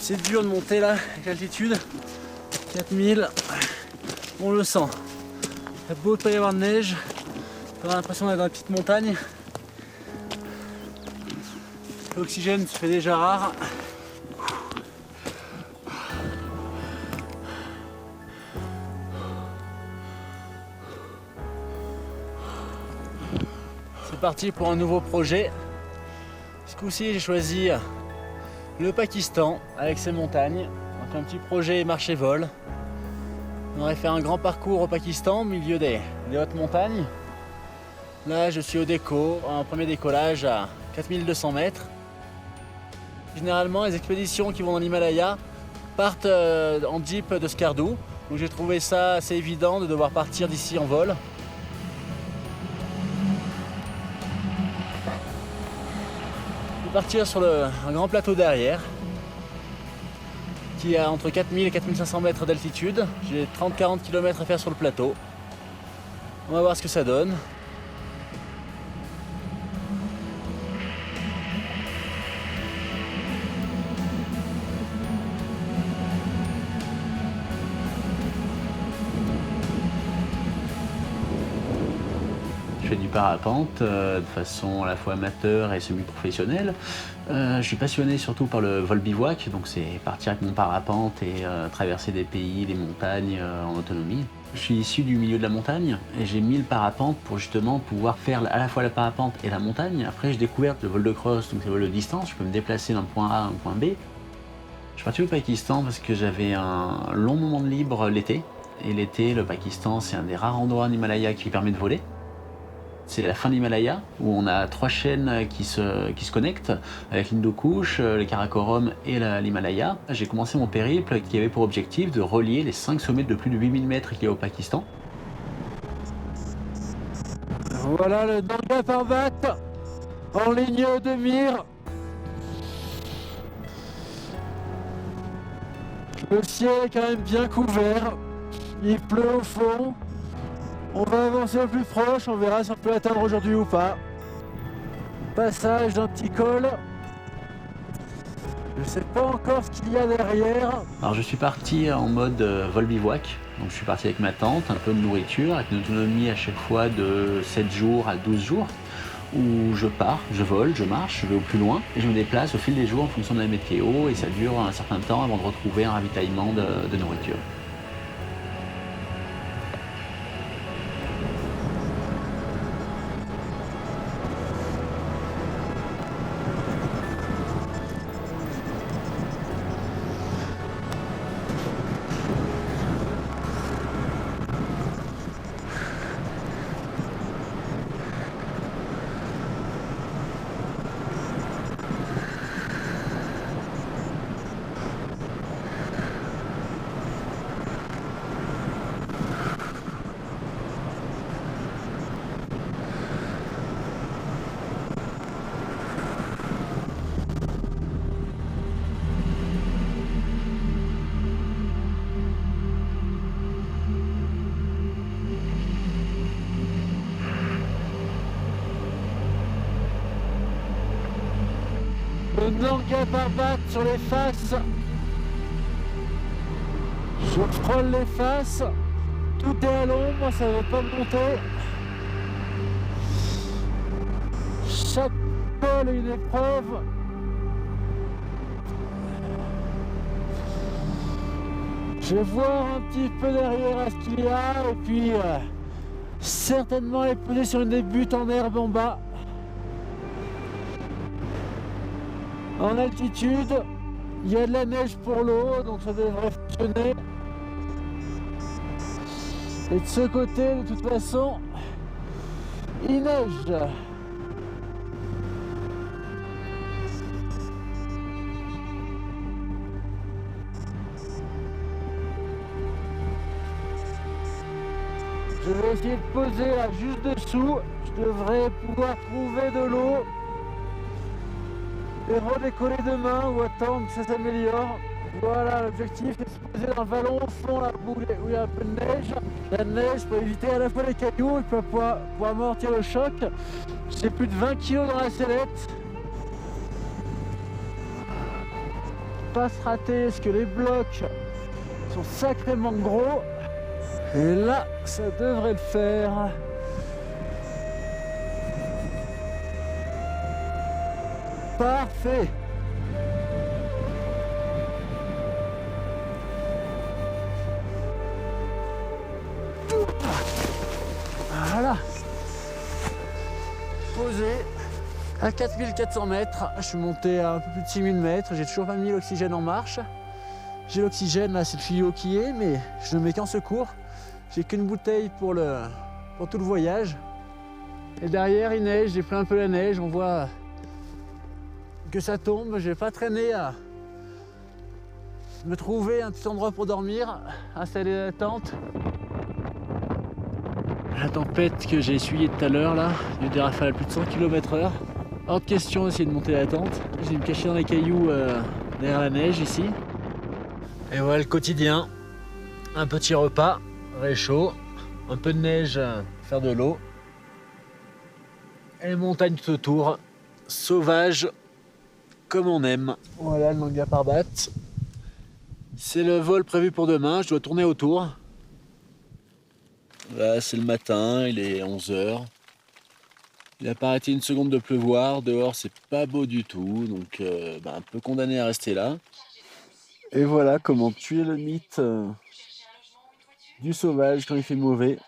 C'est dur de monter là avec l'altitude. 4000, on le sent. Il y a beau de pas y avoir de neige, on a l'impression d'être dans une petite montagne. L'oxygène se fait déjà rare. C'est parti pour un nouveau projet. Ce coup-ci, j'ai choisi le Pakistan avec ses montagnes. Donc un petit projet marché-vol. On aurait fait un grand parcours au Pakistan au milieu des hautes montagnes. Là, je suis au déco, un premier décollage à 4200 mètres. Généralement, les expéditions qui vont dans l'Himalaya partent en jeep de Skardou. Donc j'ai trouvé ça assez évident de devoir partir d'ici en vol. Partir sur un grand plateau derrière qui a entre 4000 et 4500 mètres d'altitude. J'ai 30-40 km à faire sur le plateau. On va voir ce que ça donne. Je fais du parapente de façon à la fois amateur et semi-professionnelle. Je suis passionné surtout par le vol bivouac, donc c'est partir avec mon parapente et traverser des pays, des montagnes en autonomie. Je suis issu du milieu de la montagne et j'ai mis le parapente pour justement pouvoir faire à la fois la parapente et la montagne. Après j'ai découvert le vol de cross, donc c'est le vol de distance, je peux me déplacer d'un point A à un point B. Je suis parti au Pakistan parce que j'avais un long moment de libre l'été. Et l'été, le Pakistan, c'est un des rares endroits en Himalaya qui permet de voler. C'est la fin de l'Himalaya, où on a 3 chaînes qui se connectent, avec l'Hindu Kush, le Karakorum et l'Himalaya. J'ai commencé mon périple qui avait pour objectif de relier les 5 sommets de plus de 8000 mètres qu'il y a au Pakistan. Voilà le Nanga Parbat en ligne de mire. Le ciel est quand même bien couvert, il pleut au fond. On va avancer au plus proche, on verra si on peut l'atteindre aujourd'hui ou pas. Passage d'un petit col. Je sais pas encore ce qu'il y a derrière. Alors je suis parti en mode vol bivouac. Donc je suis parti avec ma tente, un peu de nourriture, avec une autonomie à chaque fois de 7 jours à 12 jours. Où je pars, je vole, je marche, je vais au plus loin et je me déplace au fil des jours en fonction de la météo et ça dure un certain temps avant de retrouver un ravitaillement de nourriture. Le Nanga Parbat sur les faces. Je frôle les faces. Tout est à l'ombre, ça ne veut pas monter. Chaque col est une épreuve. Je vais voir un petit peu derrière à ce qu'il y a et puis certainement les poser sur une des buttes en herbe en bas. En altitude, il y a de la neige pour l'eau, donc ça devrait fonctionner. Et de ce côté, de toute façon, il neige. Je vais essayer de poser là juste dessous. Je devrais pouvoir trouver de l'eau. Et redécoller demain ou attendre que ça s'améliore. Voilà, l'objectif est de se poser dans le vallon au fond là où il y a un peu de neige. La neige pour éviter à la fois les cailloux et pour amortir le choc. J'ai plus de 20 kg dans la sellette. pas se rater parce que les blocs sont sacrément gros. Et là, ça devrait le faire. Parfait. Voilà. Posé à 4400 mètres. Je suis monté à un peu plus de 6000 mètres. J'ai toujours pas mis l'oxygène en marche. J'ai l'oxygène, là c'est le tuyau qui est, mais je ne mets qu'en secours. J'ai qu'une bouteille pour tout le voyage. Et derrière il neige, j'ai pris un peu la neige, on voit que ça tombe. Je vais pas traîner à me trouver un petit endroit pour dormir, installer la tente. La tempête que j'ai essuyée tout à l'heure là, il y a eu des rafales à plus de 100 km/h. Hors de question d'essayer de monter la tente. Je vais me cacher dans les cailloux derrière la neige ici. Et voilà le quotidien. Un petit repas, réchaud, un peu de neige, faire de l'eau. Et les montagnes tout autour, sauvage comme on aime. Voilà le Nanga Parbat. C'est le vol prévu pour demain, je dois tourner autour. Là c'est le matin, il est 11h. Il n'a pas arrêté une seconde de pleuvoir, dehors c'est pas beau du tout, donc un peu condamné à rester là. Et voilà comment tuer le mythe du sauvage quand il fait mauvais.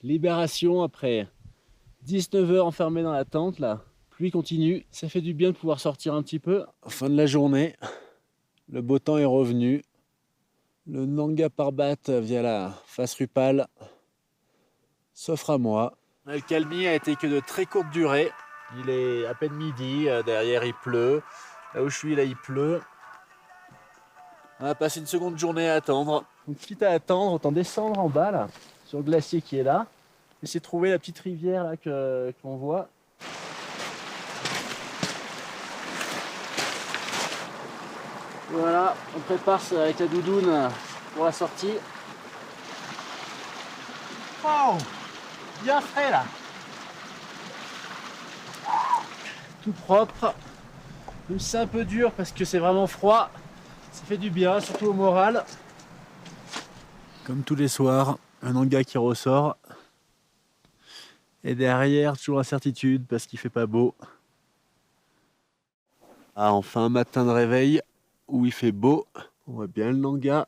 Libération après 19 heures enfermé dans la tente là. Pluie continue, ça fait du bien de pouvoir sortir un petit peu. Fin de la journée, le beau temps est revenu. Le Nanga Parbat via la face Rupal s'offre à moi. Le calmi a été que de très courte durée. Il est à peine midi, derrière il pleut. Là où je suis là il pleut. On a passé une seconde journée à attendre. Donc quitte à attendre, autant descendre en bas là, sur le glacier qui est là. Essayer de trouver la petite rivière là qu'on voit. Voilà, on prépare ça avec la doudoune pour la sortie. Oh, bien frais là. Tout propre. Même si c'est un peu dur parce que c'est vraiment froid, ça fait du bien, surtout au moral. Comme tous les soirs, un Nanga qui ressort. Et derrière, toujours incertitude parce qu'il fait pas beau. Ah, enfin un matin de réveil où il fait beau. On voit bien le Nanga.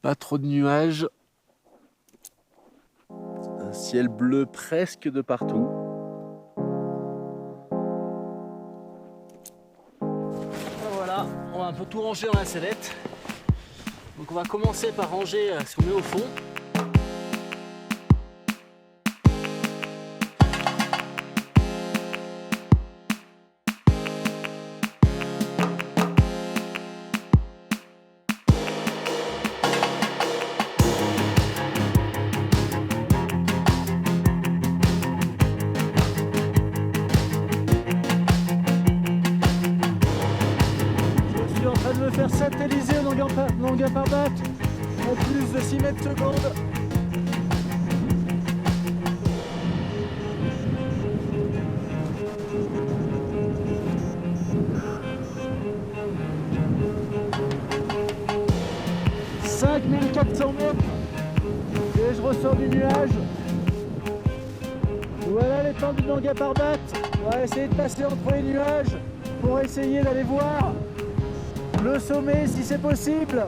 Pas trop de nuages. Un ciel bleu presque de partout. Et voilà, on va un peu tout ranger dans la sellette. Donc on va commencer par ranger ce qu'on met au fond. De me faire satelliser au Nanga Parbat en plus de 6 mètres secondes. « 5400 mètres et je ressors du nuage. Voilà l'étendue du Nanga Parbat. On va essayer de passer entre les nuages pour essayer d'aller voir le sommet si c'est possible.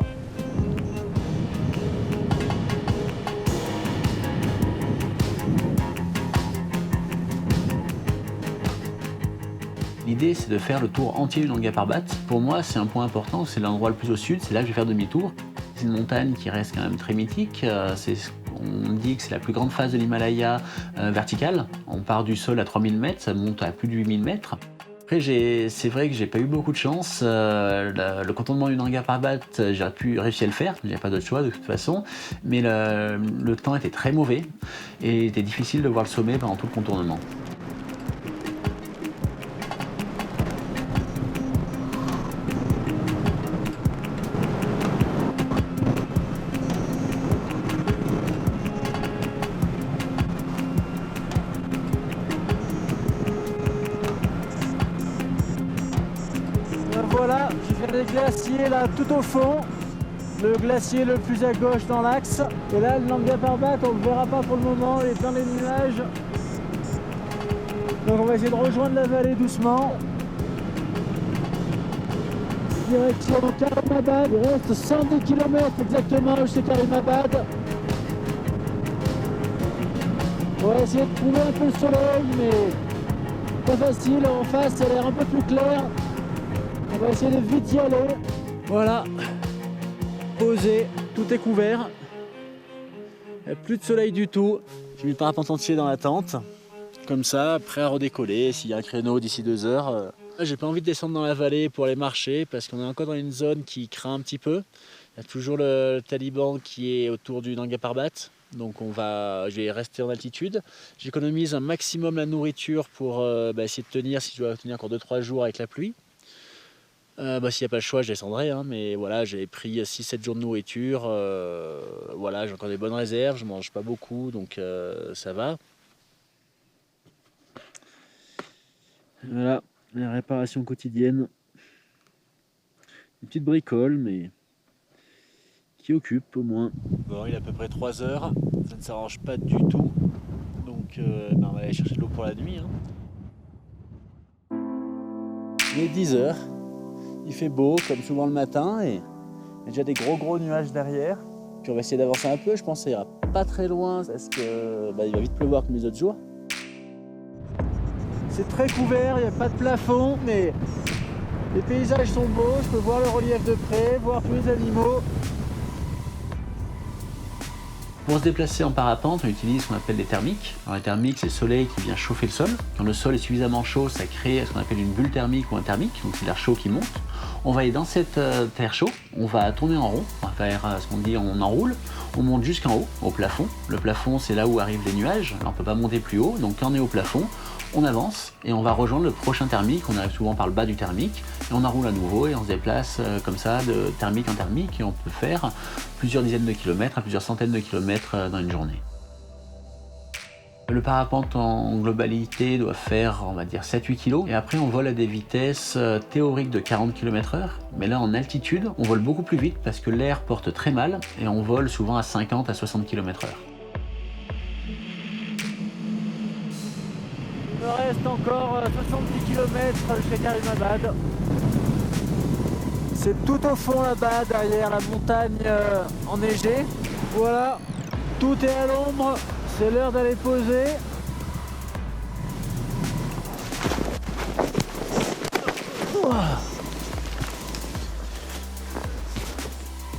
L'idée, c'est de faire le tour entier du Nanga Parbat. Pour moi, c'est un point important, c'est l'endroit le plus au sud, c'est là que je vais faire demi-tour. C'est une montagne qui reste quand même très mythique. On dit que c'est la plus grande face de l'Himalaya verticale. On part du sol à 3000 mètres, ça monte à plus de 8000 mètres. Après, c'est vrai que j'ai pas eu beaucoup de chance. Le contournement du Nanga Parbat, j'ai réussi à le faire, j'avais pas d'autre choix de toute façon. Mais le temps était très mauvais et il était difficile de voir le sommet pendant tout le contournement. Voilà, je viens des glaciers là tout au fond. Le glacier le plus à gauche dans l'axe. Et là, le Nanga Parbat, on ne le verra pas pour le moment, il est plein de nuages. Donc on va essayer de rejoindre la vallée doucement. Direction Karimabad, il reste 110 km exactement jusqu'à Karimabad. On va essayer de trouver un peu le soleil, mais pas facile. En face, ça a l'air un peu plus clair. On va essayer de vite y aller. Voilà, posé, tout est couvert. Il n'y a plus de soleil du tout. J'ai mis le parapente entier dans la tente. Comme ça, prêt à redécoller s'il y a un créneau d'ici 2 heures. J'ai pas envie de descendre dans la vallée pour aller marcher parce qu'on est encore dans une zone qui craint un petit peu. Il y a toujours le taliban qui est autour du Nanga Parbat. Donc je vais rester en altitude. J'économise un maximum la nourriture pour essayer de tenir, si je dois tenir encore 2-3 jours avec la pluie. S'il n'y a pas le choix, je descendrai, hein, mais voilà, j'ai pris 6-7 jours de nourriture. Voilà, j'ai encore des bonnes réserves, je mange pas beaucoup, donc ça va. Voilà, la réparation quotidienne. Une petite bricole, mais qui occupe au moins. Bon, il est à peu près 3 heures, ça ne s'arrange pas du tout. Donc on va aller chercher de l'eau pour la nuit. Hein. Il est 10 heures, il fait beau comme souvent le matin et il y a déjà des gros nuages derrière. Puis on va essayer d'avancer un peu, je pense que ça ira pas très loin parce que il va vite pleuvoir comme les autres jours. C'est très couvert, il n'y a pas de plafond, mais les paysages sont beaux, je peux voir le relief de près, voir tous les animaux. Pour se déplacer en parapente, on utilise ce qu'on appelle des thermiques. Alors, les thermiques, c'est le soleil qui vient chauffer le sol. Quand le sol est suffisamment chaud, ça crée ce qu'on appelle une bulle thermique ou un thermique, donc c'est l'air chaud qui monte. On va aller dans cet air chaud, on va tourner en rond, on va faire ce qu'on dit, on enroule, on monte jusqu'en haut, au plafond. Le plafond, c'est là où arrivent les nuages, alors on ne peut pas monter plus haut, donc quand on est au plafond, on avance et on va rejoindre le prochain thermique, on arrive souvent par le bas du thermique, et on enroule à nouveau et on se déplace comme ça de thermique en thermique, et on peut faire plusieurs dizaines de kilomètres à plusieurs centaines de kilomètres dans une journée. Le parapente en globalité doit faire, on va dire, 7-8 kg. Et après, on vole à des vitesses théoriques de 40 km/h. Mais là, en altitude, on vole beaucoup plus vite parce que l'air porte très mal et on vole souvent à 50 à 60 km/h. Il me reste encore 70 km jusqu'à Karimabad. C'est tout au fond là-bas, derrière la montagne enneigée. Voilà, tout est à l'ombre. C'est l'heure d'aller poser.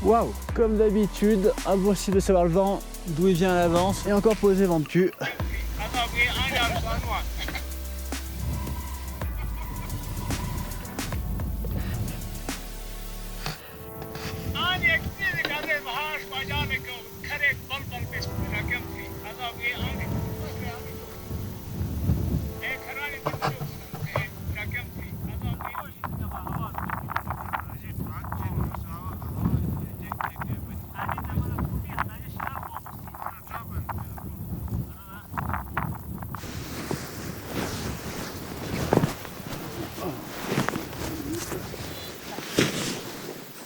Waouh! Comme d'habitude, impossible de savoir le vent, d'où il vient à l'avance. Et encore posé vent de cul.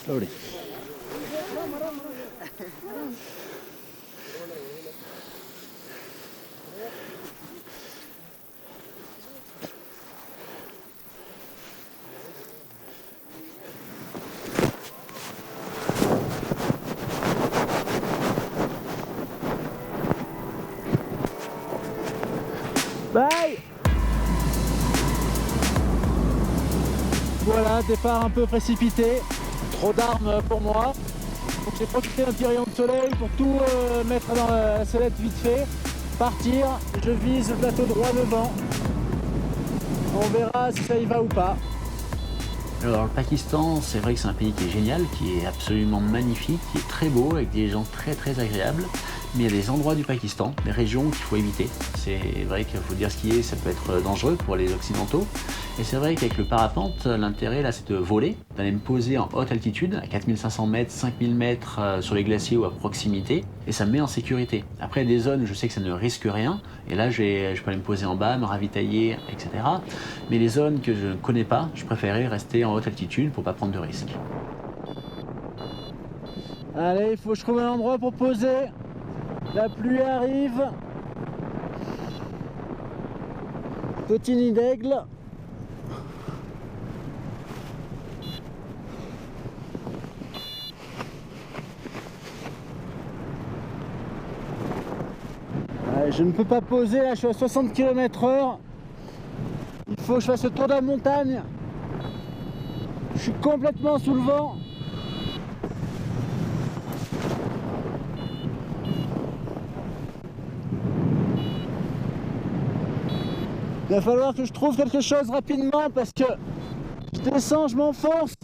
Slowly. Bye! Voilà, départ un peu précipité, trop d'armes pour moi. Donc j'ai profité d'un petit rayon de soleil pour tout mettre dans la sellette vite fait. Partir, je vise le plateau droit devant. On verra si ça y va ou pas. Alors le Pakistan, c'est vrai que c'est un pays qui est génial, qui est absolument magnifique, qui est très beau, avec des gens très agréables. Mais il y a des endroits du Pakistan, des régions qu'il faut éviter. C'est vrai qu'il faut dire skier, ça peut être dangereux pour les occidentaux. Et c'est vrai qu'avec le parapente, l'intérêt là, c'est de voler, d'aller me poser en haute altitude, à 4500 mètres, 5000 mètres sur les glaciers ou à proximité, et ça me met en sécurité. Après, il y a des zones où je sais que ça ne risque rien, et là, je peux aller me poser en bas, me ravitailler, etc. Mais les zones que je ne connais pas, je préférais rester en haute altitude pour ne pas prendre de risques. Allez, il faut que je trouve un endroit pour poser. La pluie arrive. Petit nid d'aigle. Je ne peux pas poser, là je suis à 60 km/h. Il faut que je fasse le tour de la montagne. Je suis complètement sous le vent. Il va falloir que je trouve quelque chose rapidement parce que je descends, je m'enfonce.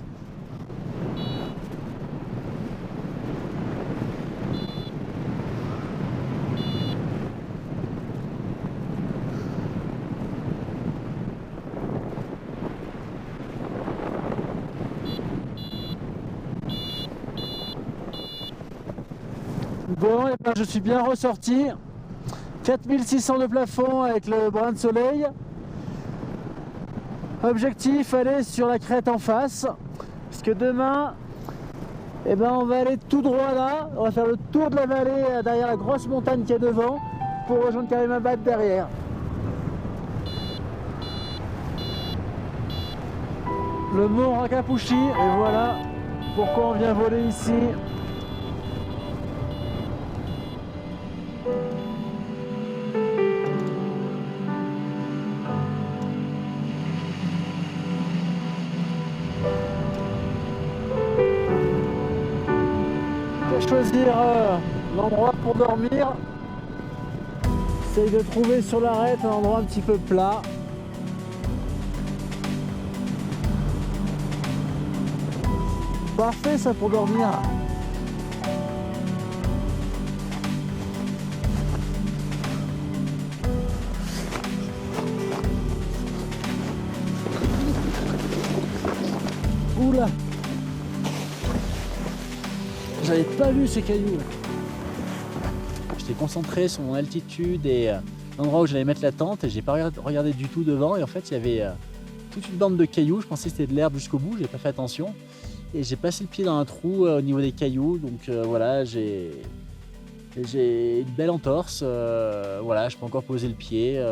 Bon, et ben je suis bien ressorti. 4600 de plafond avec le brin de soleil. Objectif, aller sur la crête en face. Parce que demain, eh ben, on va aller tout droit là. On va faire le tour de la vallée derrière la grosse montagne qui est devant pour rejoindre Karimabad derrière. Le mont Rakapushi, et voilà pourquoi on vient voler ici. Choisir l'endroit pour dormir. J'essaye de trouver sur l'arête un endroit un petit peu plat. Parfait ça pour dormir. Oula! J'avais pas vu ces cailloux. J'étais concentré sur mon altitude et l'endroit où j'allais mettre la tente et j'ai pas regardé du tout devant et en fait il y avait toute une bande de cailloux. Je pensais que c'était de l'herbe jusqu'au bout, j'ai pas fait attention et j'ai passé le pied dans un trou au niveau des cailloux, donc voilà, j'ai une belle entorse. Voilà, je peux encore poser le pied.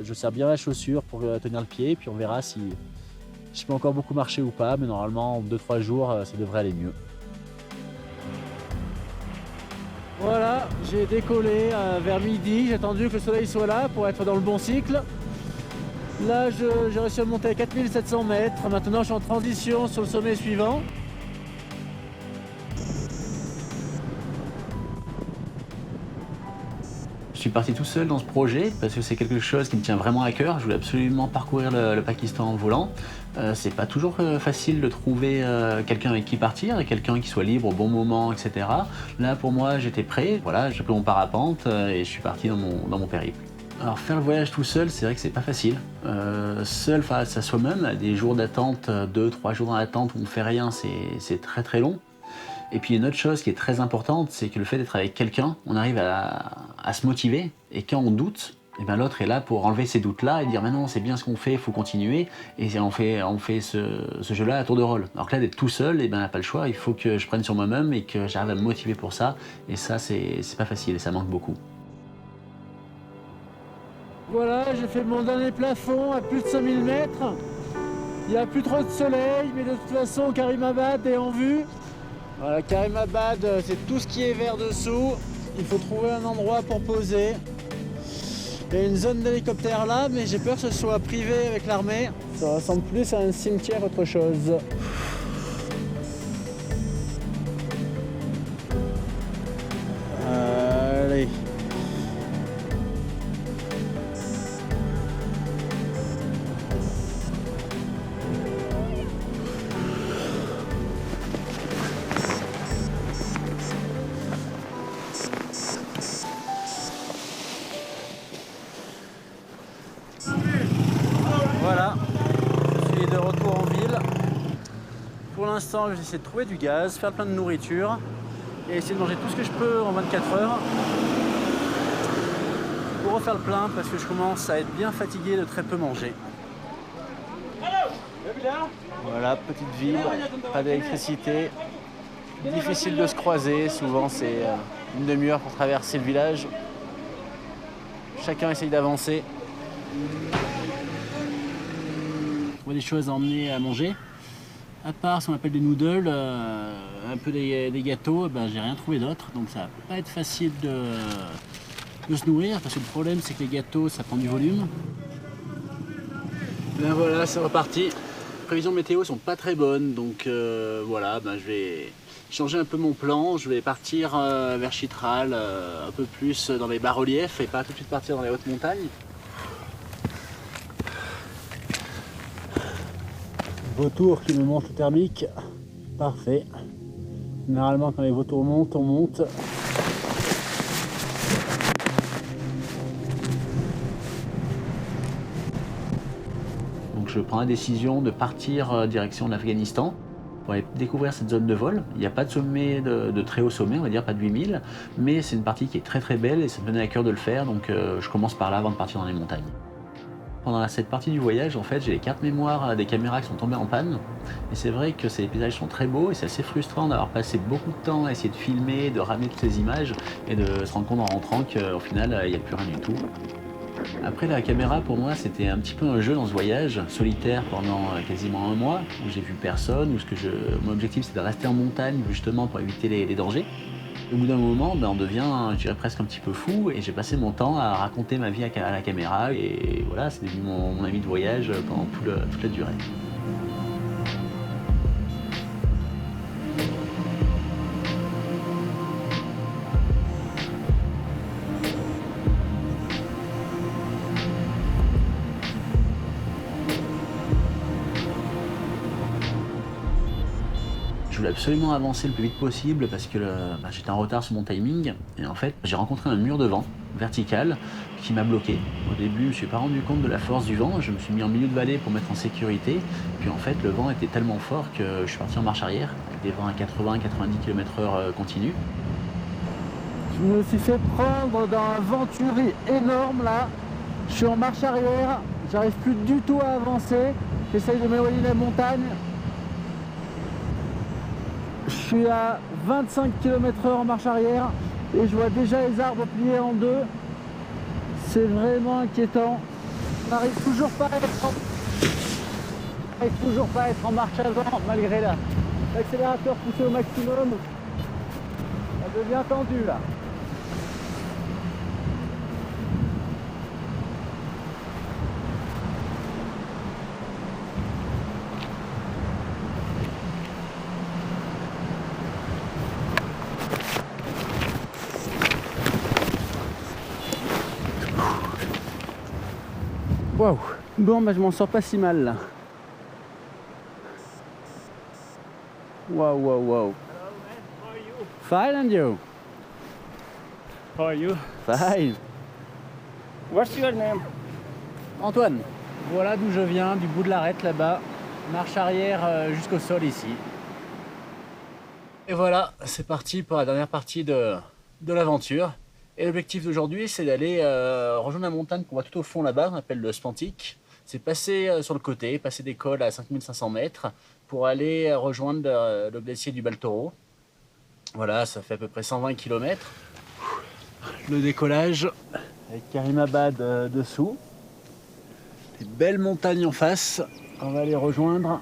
Je serre bien la chaussure pour tenir le pied et puis on verra si je peux encore beaucoup marcher ou pas, mais normalement en 2-3 jours ça devrait aller mieux. Voilà, j'ai décollé vers midi, j'ai attendu que le soleil soit là pour être dans le bon cycle. Là, j'ai réussi à monter à 4700 mètres. Maintenant, je suis en transition sur le sommet suivant. Je suis parti tout seul dans ce projet parce que c'est quelque chose qui me tient vraiment à cœur. Je voulais absolument parcourir le Pakistan en volant. C'est pas toujours facile de trouver quelqu'un avec qui partir et quelqu'un qui soit libre au bon moment, etc. Là, pour moi, j'étais prêt. Voilà, j'ai pris mon parapente et je suis parti dans mon périple. Alors, faire le voyage tout seul, c'est vrai que c'est pas facile. Seul face à soi-même, des jours d'attente, 2-3 jours dans l'attente où on fait rien, c'est très très long. Et puis une autre chose qui est très importante, c'est que le fait d'être avec quelqu'un, on arrive à se motiver. Et quand on doute, et ben l'autre est là pour enlever ces doutes-là et dire mais non, c'est bien ce qu'on fait, il faut continuer. Et on fait ce jeu-là à tour de rôle. Alors que là, d'être tout seul, et ben on n'a pas le choix. Il faut que je prenne sur moi-même et que j'arrive à me motiver pour ça. Et ça, c'est pas facile et ça manque beaucoup. Voilà, j'ai fait mon dernier plafond à plus de 5000 mètres. Il n'y a plus trop de soleil, mais de toute façon, Karimabad est en vue. Voilà, Karimabad, c'est tout ce qui est vert dessous. Il faut trouver un endroit pour poser. Il y a une zone d'hélicoptère là, mais j'ai peur que ce soit privé avec l'armée. Ça ressemble plus à un cimetière qu'autre chose. Allez. l'instant, je vais essayer de trouver du gaz, faire plein de nourriture et essayer de manger tout ce que je peux en 24 heures pour refaire le plein parce que je commence à être bien fatigué de très peu manger. Voilà, petite ville, pas d'électricité, difficile de se croiser, souvent c'est une demi-heure pour traverser le village. Chacun essaye d'avancer. Trouver des choses à emmener à manger. À part ce qu'on appelle des noodles, un peu des gâteaux, j'ai rien trouvé d'autre. Donc ça va pas être facile de se nourrir parce que le problème c'est que les gâteaux ça prend du volume. Ben voilà, c'est reparti. Les prévisions météo sont pas très bonnes, donc voilà, je vais changer un peu mon plan. Je vais partir vers Chitral, un peu plus dans les bas-reliefs et pas tout de suite partir dans les hautes montagnes. Vautour qui me monte le thermique, parfait. Généralement quand les vautours montent, on monte. Donc je prends la décision de partir direction de l'Afghanistan pour aller découvrir cette zone de vol. Il n'y a pas de sommet de très haut sommet, on va dire pas de 8000, mais c'est une partie qui est très très belle et ça me tenait à cœur de le faire, donc je commence par là avant de partir dans les montagnes. Pendant cette partie du voyage, en fait, j'ai les cartes mémoire des caméras qui sont tombées en panne. Et c'est vrai que ces paysages sont très beaux et c'est assez frustrant d'avoir passé beaucoup de temps à essayer de filmer, de ramener toutes ces images et de se rendre compte en rentrant qu'au final, il n'y a plus rien du tout. Après, la caméra, pour moi, c'était un petit peu un jeu dans ce voyage solitaire pendant quasiment un mois, où j'ai vu personne, où mon objectif, c'est de rester en montagne, justement, pour éviter les dangers. Au bout d'un moment, on devient, je dirais, presque un petit peu fou et j'ai passé mon temps à raconter ma vie à la caméra et voilà, c'est devenu mon ami de voyage pendant toute la durée. Je voulais absolument avancer le plus vite possible parce que j'étais en retard sur mon timing. Et en fait, j'ai rencontré un mur de vent vertical qui m'a bloqué. Au début, je ne me suis pas rendu compte de la force du vent. Je me suis mis en milieu de vallée pour mettre en sécurité. Puis en fait, le vent était tellement fort que je suis parti en marche arrière avec des vents à 80-90 km/h continus. Je me suis fait prendre dans un venturi énorme là. Je suis en marche arrière. J'arrive plus du tout à avancer. J'essaye de m'éloigner de la montagne. Je suis à 25 km/h en marche arrière et je vois déjà les arbres pliés en deux. C'est vraiment inquiétant. On n'arrive toujours pas à être en marche avant malgré l'accélérateur poussé au maximum. Ça devient tendu là. Waouh. Bon, je m'en sors pas si mal là. Wow. Fine and you? How are you? Fine. What's your name? Antoine. Voilà d'où je viens, du bout de l'arête là-bas. Marche arrière jusqu'au sol ici. Et voilà, c'est parti pour la dernière partie de l'aventure. Et l'objectif d'aujourd'hui, c'est d'aller rejoindre la montagne qu'on voit tout au fond là-bas, on appelle le Spantik. C'est passer sur le côté, passer des cols à 5500 mètres pour aller rejoindre le glacier du Baltoro. Voilà, ça fait à peu près 120 km. Le décollage avec Karimabad dessous. Des belles montagnes en face, on va les rejoindre.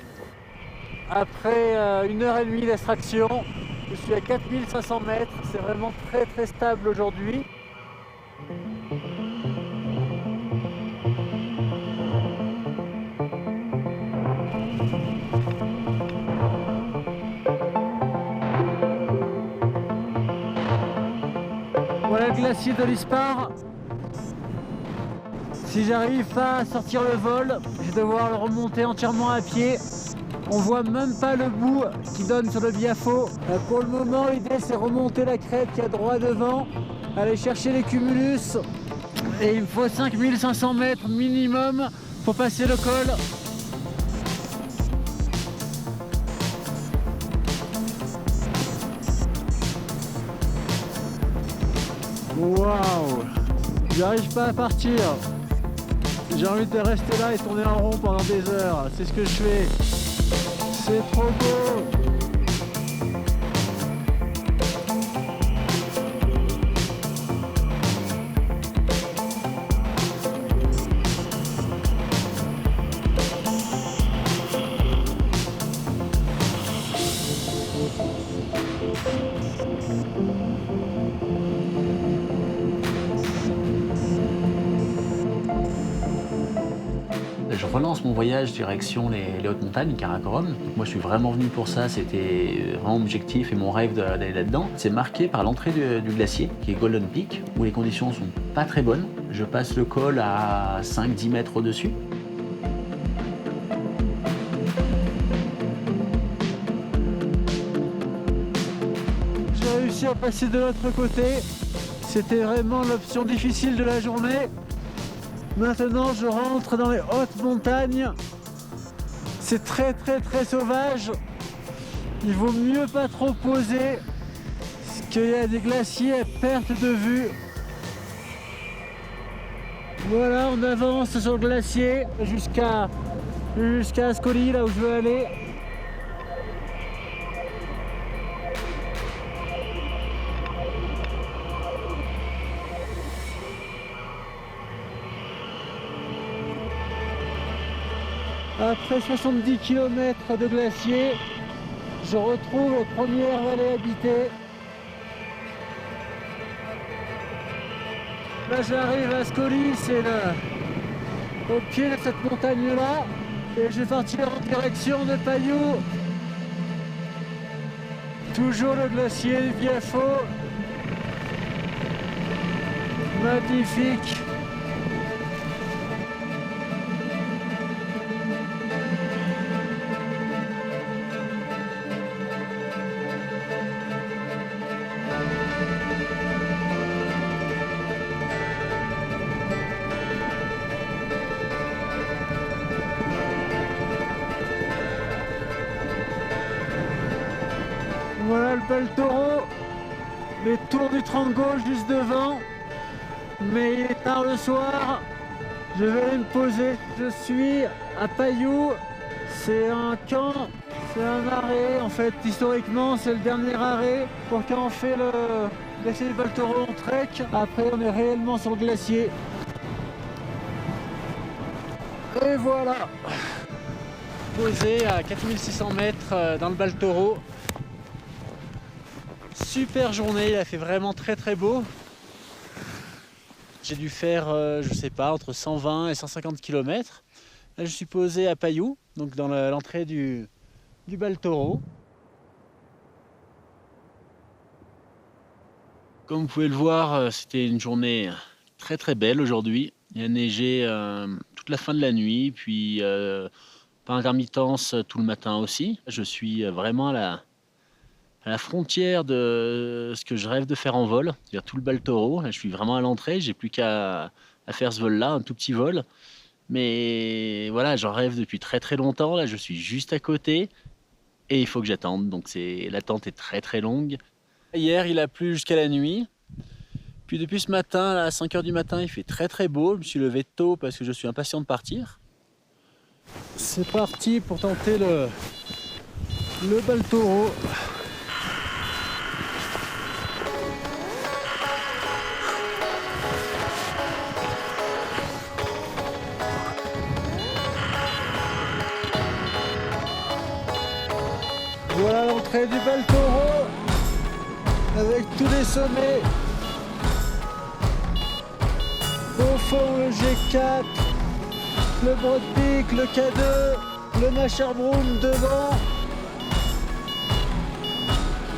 Après 1h30 d'extraction, je suis à 4500 mètres, c'est vraiment très très stable aujourd'hui. Voilà le glacier de l'Ispar. Si j'arrive pas à sortir le vol, je vais devoir le remonter entièrement à pied. On voit même pas le bout qui donne sur le Biafo. Pour le moment, l'idée c'est remonter la crête qui est droit devant, aller chercher les cumulus. Et il me faut 5500 mètres minimum pour passer le col. Waouh! J'arrive pas à partir. J'ai envie de rester là et tourner en rond pendant des heures. C'est ce que je fais. C'est trop beau! Je relance mon voyage direction les hautes montagnes, Karakorum. Donc moi je suis vraiment venu pour ça, c'était vraiment mon objectif et mon rêve d'aller là-dedans. C'est marqué par l'entrée du glacier, qui est Golden Peak, où les conditions sont pas très bonnes. Je passe le col à 5-10 mètres au-dessus. J'ai réussi à passer de l'autre côté. C'était vraiment l'option difficile de la journée. Maintenant, je rentre dans les hautes montagnes. C'est très sauvage. Il vaut mieux pas trop poser, parce qu'il y a des glaciers à perte de vue. Voilà, on avance sur le glacier jusqu'à Ascoli, là où je veux aller. Après 70 km de glacier, je retrouve les premières vallées habitées. Là j'arrive à Ascoli, c'est au pied de cette montagne-là. Et je vais partir en direction de Paiou. Toujours le glacier du Biafo. Magnifique. Voilà le Bel Toro, les tours du Trango juste devant, mais il est tard le soir, je vais aller me poser. Je suis à Paiou, c'est un camp, c'est un arrêt, en fait historiquement c'est le dernier arrêt pour quand on fait le glacier du Bel Toro en trek, après on est réellement sur le glacier. Et voilà, posé à 4600 mètres dans le Bel Toro. Super journée, il a fait vraiment très beau. J'ai dû faire, je sais pas, entre 120 et 150 km. Là, je suis posé à Paiou, donc dans l'entrée du Bel Toro. Comme vous pouvez le voir, c'était une journée très belle aujourd'hui. Il a neigé toute la fin de la nuit, puis par intermittence tout le matin aussi. Je suis vraiment à la frontière de ce que je rêve de faire en vol, c'est-à-dire tout le Bel Toro. Là, je suis vraiment à l'entrée, j'ai plus qu'à faire ce vol-là, un tout petit vol. Mais voilà, j'en rêve depuis très longtemps. Là, je suis juste à côté et il faut que j'attende. Donc l'attente est très longue. Hier, il a plu jusqu'à la nuit. Puis depuis ce matin, là, à 5 h du matin, il fait très beau. Je me suis levé tôt parce que je suis impatient de partir. C'est parti pour tenter le Bel Toro. Voilà l'entrée du Bel Toro avec tous les sommets. Au fond le G4, le Broad Peak, le K2, le Machabroum devant,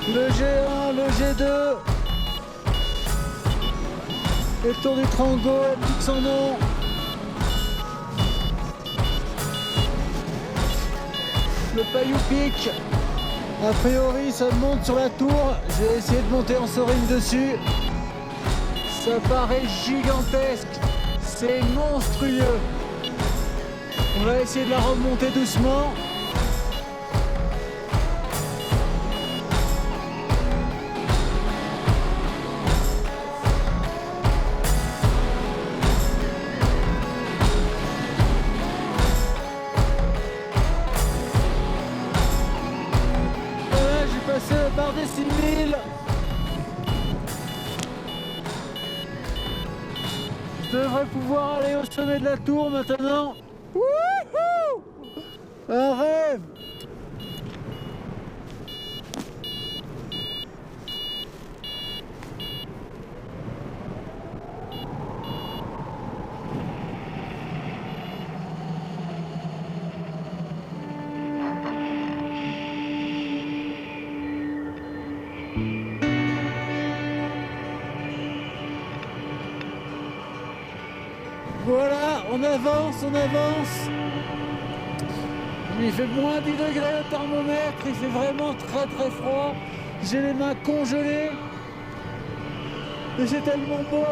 le G1, le G2, le tour du Trango à plus son nom. Le Paiou Peak. A priori ça monte sur la tour, je vais essayer de monter en soaring dessus. Ça paraît gigantesque, c'est monstrueux. On va essayer de la remonter doucement. Je devrais pouvoir aller au sommet de la tour maintenant. Wouhou! Un rêve! Voilà, on avance, on avance. Il fait moins 10 degrés au thermomètre, il fait vraiment très très froid. J'ai les mains congelées. Et c'est tellement beau.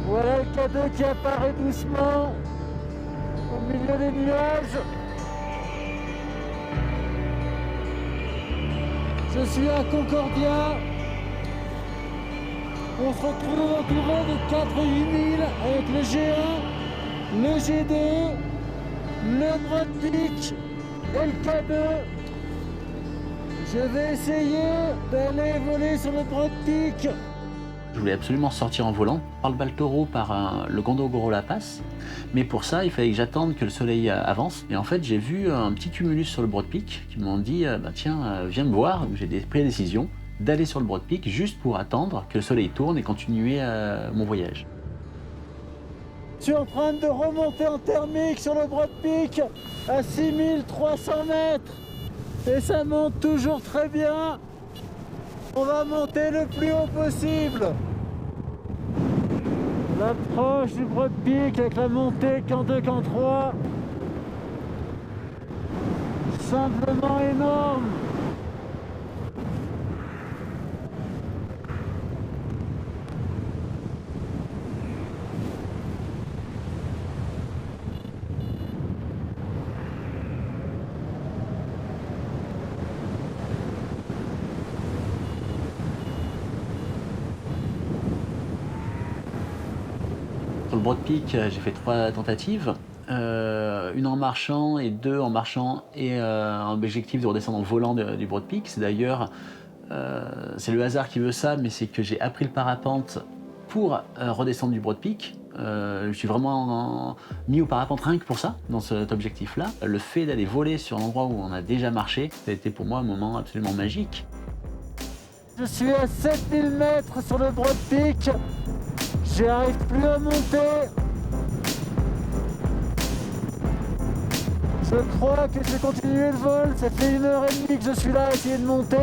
Voilà le cadeau qui apparaît doucement au milieu des nuages. Je suis à Concordia. On se retrouve entouré de 4 8000 avec le G1, le G2, le Broadpeak et le K2. Je vais essayer d'aller voler sur le Broadpeak. Je voulais absolument sortir en volant par le Baltoro, par le Gondogoro La Pass. Mais pour ça, il fallait que j'attende que le soleil avance. Et en fait, j'ai vu un petit cumulus sur le Broadpeak qui m'ont dit tiens, viens me voir. J'ai pris la décision d'aller sur le Broadpeak juste pour attendre que le soleil tourne et continuer mon voyage. Je suis en train de remonter en thermique sur le Broadpeak à 6300 mètres. Et ça monte toujours très bien. On va monter le plus haut possible. L'approche du Broadpeak avec la montée camp 2, camp 3. Simplement énorme. Sur le Broadpeak, j'ai fait 3 tentatives. Une en marchant et 2 en marchant et un objectif de redescendre en volant du Broadpeak. C'est d'ailleurs, c'est le hasard qui veut ça, mais c'est que j'ai appris le parapente pour redescendre du Broadpeak. Je suis vraiment mis au parapente rien que pour ça, dans cet objectif-là. Le fait d'aller voler sur un endroit où on a déjà marché, ça a été pour moi un moment absolument magique. Je suis à 7000 mètres sur le Broadpeak. J'y arrive plus à monter. Je crois que je vais continuer le vol. Ça fait 1h30 que je suis là à essayer de monter.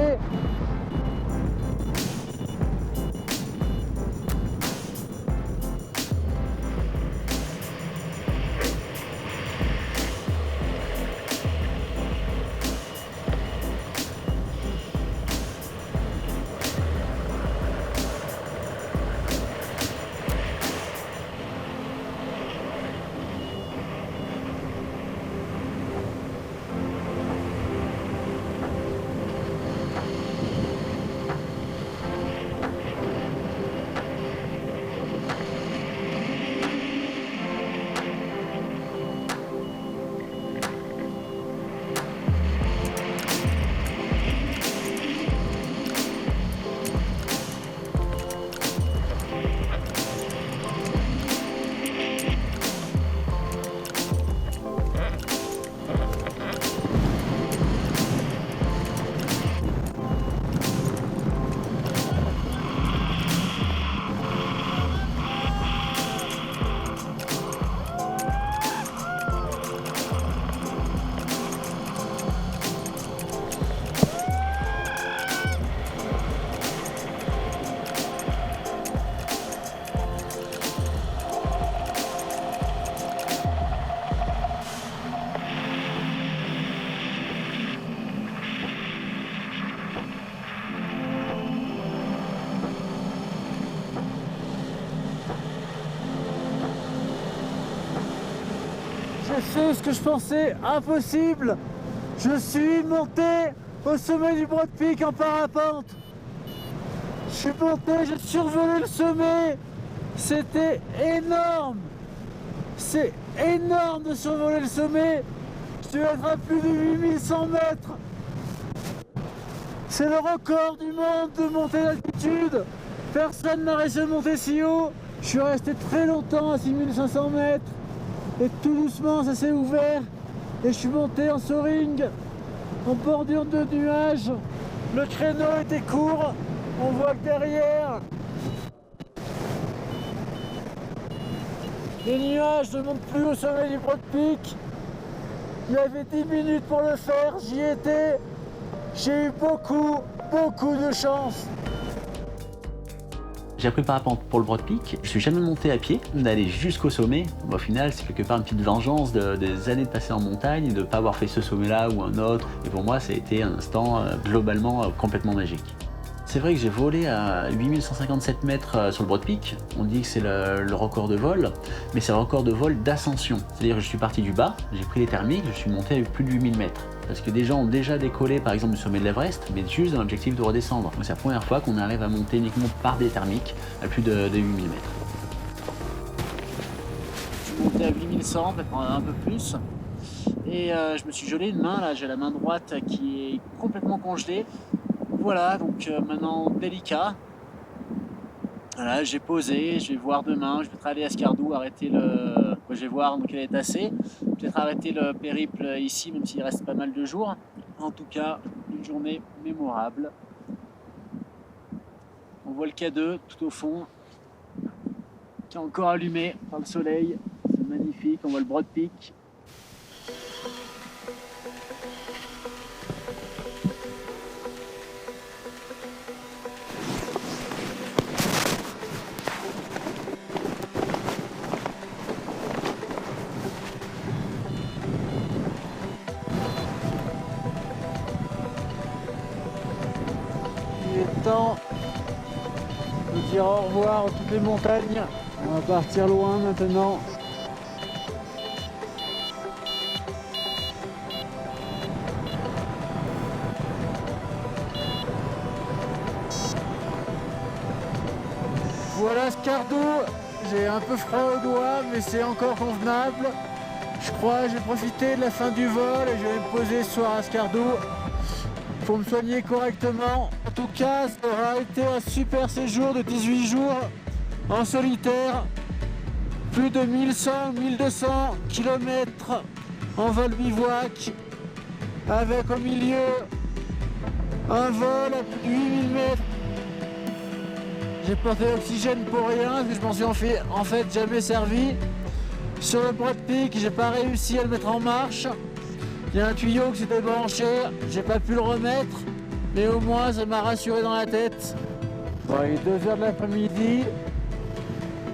J'ai fait ce que je pensais impossible. Je suis monté au sommet du Broad Peak en parapente. Je suis monté, j'ai survolé le sommet. C'était énorme. C'est énorme de survoler le sommet. Tu vas être à plus de 8100 mètres. C'est le record du monde de montée d'altitude. Personne n'a réussi à monter si haut. Je suis resté très longtemps à 6500 mètres. Et tout doucement, ça s'est ouvert. Et je suis monté en soaring, en bordure de nuages. Le créneau était court. On voit que derrière, les nuages ne montent plus au sommet du Broad Peak. Il y avait 10 minutes pour le faire, j'y étais. J'ai eu beaucoup de chance. J'ai appris le parapente pour le Broad Peak. Je suis jamais monté à pied, d'aller jusqu'au sommet. Au final, c'est quelque part une petite vengeance des années de passer en montagne et de ne pas avoir fait ce sommet-là ou un autre. Et pour moi, ça a été un instant globalement complètement magique. C'est vrai que j'ai volé à 8157 mètres sur le Broad Peak. On dit que c'est le record de vol, mais c'est le record de vol d'ascension. C'est-à-dire que je suis parti du bas, j'ai pris les thermiques, je suis monté à plus de 8000 mètres. Parce que des gens ont déjà décollé par exemple du sommet de l'Everest, mais juste dans l'objectif de redescendre. Donc c'est la première fois qu'on arrive à monter uniquement par des thermiques à plus de 8000 mètres. Je suis monté à 8100, peut-être un peu plus. Et je me suis gelé une main, là j'ai la main droite qui est complètement congelée. Voilà, donc maintenant délicat. Voilà, j'ai posé, je vais voir demain, je vais peut-être aller à Skardou, arrêter le... Je vais voir donc elle est assez. Peut-être arrêter le périple ici, même s'il reste pas mal de jours. En tout cas, une journée mémorable. On voit le K2 tout au fond, qui est encore allumé par le soleil. C'est magnifique, on voit le Broad Peak. Il est temps de dire au revoir à toutes les montagnes. On va partir loin maintenant. Voilà Skardou, j'ai un peu froid aux doigts mais c'est encore convenable. Je crois que j'ai profité de la fin du vol et je vais me poser ce soir à Skardou pour me soigner correctement. En tout cas, ça aura été un super séjour de 18 jours en solitaire. Plus de 1100-1200 km en vol bivouac avec au milieu un vol à plus de 8000 mètres. J'ai porté l'oxygène pour rien parce que je m'en suis en fait jamais servi. Sur le Broad Peak, j'ai pas réussi à le mettre en marche. Il y a un tuyau qui s'était branché, j'ai pas pu le remettre, mais au moins ça m'a rassuré dans la tête. Bon, il est 2h de l'après-midi,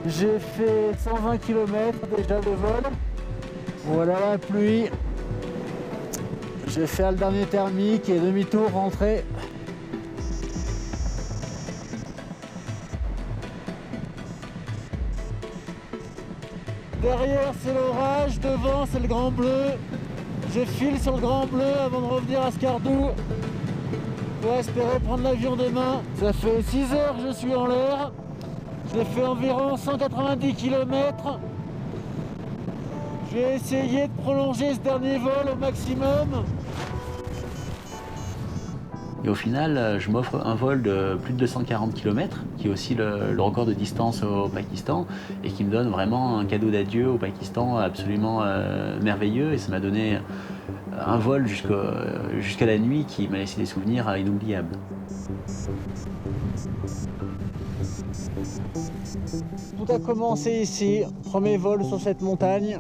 j'ai fait 120 km déjà de vol. Voilà la pluie. J'ai fait le dernier thermique et demi-tour rentré. Derrière c'est l'orage, devant c'est le grand bleu. Je file sur le grand bleu avant de revenir à Skardou. On va espérer prendre l'avion demain. Ça fait 6 heures que je suis en l'air. J'ai fait environ 190 km. Je vais essayer de prolonger ce dernier vol au maximum. Et au final, je m'offre un vol de plus de 240 km, qui est aussi le record de distance au Pakistan, et qui me donne vraiment un cadeau d'adieu au Pakistan absolument merveilleux. Et ça m'a donné un vol jusqu'à la nuit qui m'a laissé des souvenirs inoubliables. Tout a commencé ici, premier vol sur cette montagne.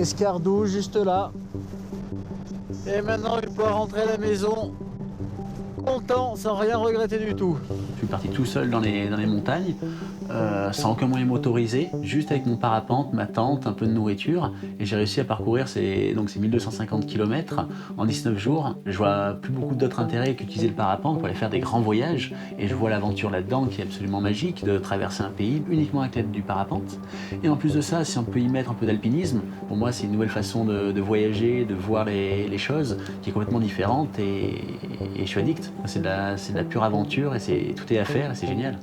Skardou juste là. Et maintenant je dois rentrer à la maison longtemps sans rien regretter du tout. Je suis parti tout seul dans les montagnes, sans aucun moyen motorisé, juste avec mon parapente, ma tente, un peu de nourriture, et j'ai réussi à parcourir ces 1250 km en 19 jours. Je vois plus beaucoup d'autres intérêts qu'utiliser le parapente pour aller faire des grands voyages, et je vois l'aventure là-dedans qui est absolument magique, de traverser un pays uniquement avec l'aide du parapente. Et en plus de ça, si on peut y mettre un peu d'alpinisme, pour moi c'est une nouvelle façon de voyager, de voir les choses, qui est complètement différente, et je suis addict. C'est de la pure aventure, et tout est à faire, et c'est génial.